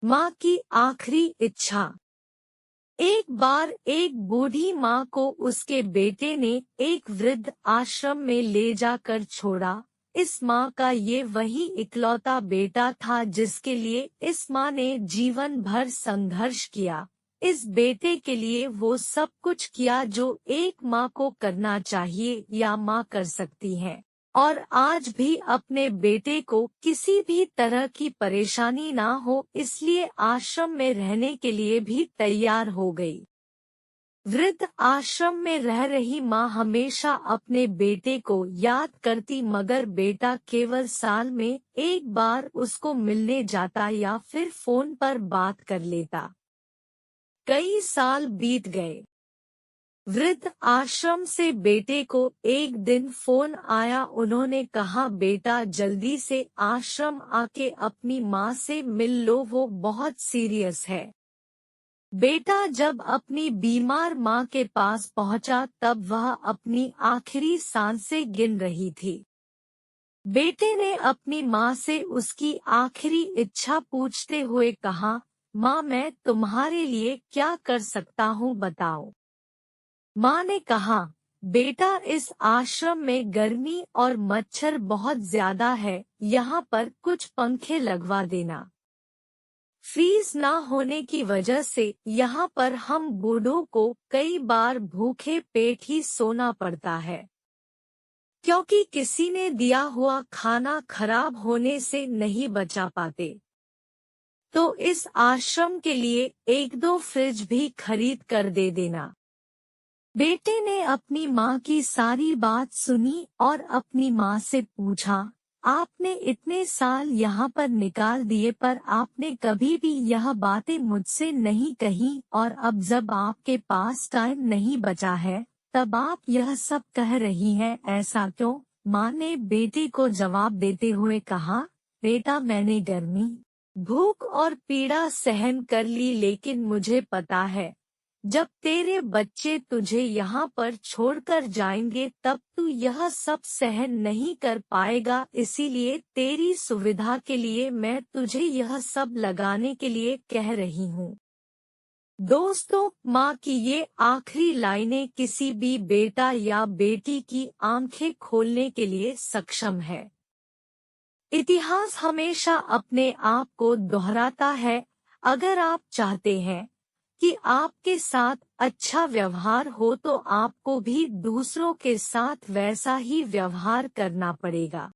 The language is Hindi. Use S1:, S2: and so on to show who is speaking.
S1: माँ की आखिरी इच्छा। एक बार एक बूढ़ी माँ को उसके बेटे ने एक वृद्ध आश्रम में ले जाकर छोड़ा। इस माँ का ये वही इकलौता बेटा था जिसके लिए इस माँ ने जीवन भर संघर्ष किया। इस बेटे के लिए वो सब कुछ किया जो एक माँ को करना चाहिए या माँ कर सकती है। और आज भी अपने बेटे को किसी भी तरह की परेशानी ना हो इसलिए आश्रम में रहने के लिए भी तैयार हो गई। वृद्ध आश्रम में रह रही माँ हमेशा अपने बेटे को याद करती मगर बेटा केवल साल में एक बार उसको मिलने जाता या फिर फोन पर बात कर लेता। कई साल बीत गए। वृद्ध आश्रम से बेटे को एक दिन फोन आया। उन्होंने कहा, बेटा जल्दी से आश्रम आके अपनी माँ से मिल लो, वो बहुत सीरियस है। बेटा जब अपनी बीमार माँ के पास पहुंचा तब वह अपनी आखिरी सांसें गिन रही थी। बेटे ने अपनी माँ से उसकी आखिरी इच्छा पूछते हुए कहा, माँ मैं तुम्हारे लिए क्या कर सकता हूँ बताओ। माँ ने कहा, बेटा इस आश्रम में गर्मी और मच्छर बहुत ज्यादा है, यहाँ पर कुछ पंखे लगवा देना। फीस ना होने की वजह से यहाँ पर हम बूढ़ों को कई बार भूखे पेट ही सोना पड़ता है, क्योंकि किसी ने दिया हुआ खाना खराब होने से नहीं बचा पाते। तो इस आश्रम के लिए एक दो फ्रिज भी खरीद कर दे देना। बेटे ने अपनी माँ की सारी बात सुनी और अपनी माँ से पूछा, आपने इतने साल यहाँ पर निकाल दिए पर आपने कभी भी यह बातें मुझसे नहीं कही और अब जब आपके पास टाइम नहीं बचा है तब आप यह सब कह रही हैं, ऐसा क्यों? माँ ने बेटे को जवाब देते हुए कहा, बेटा मैंने गर्मी, भूख और पीड़ा सहन कर ली लेकिन मुझे पता है जब तेरे बच्चे तुझे यहाँ पर छोड़कर जाएंगे तब तू यह सब सहन नहीं कर पाएगा, इसीलिए तेरी सुविधा के लिए मैं तुझे यह सब लगाने के लिए कह रही हूँ। दोस्तों, माँ की ये आखिरी लाइनें किसी भी बेटा या बेटी की आंखें खोलने के लिए सक्षम है। इतिहास हमेशा अपने आप को दोहराता है। अगर आप चाहते हैं कि आपके साथ अच्छा व्यवहार हो तो आपको भी दूसरों के साथ वैसा ही व्यवहार करना पड़ेगा।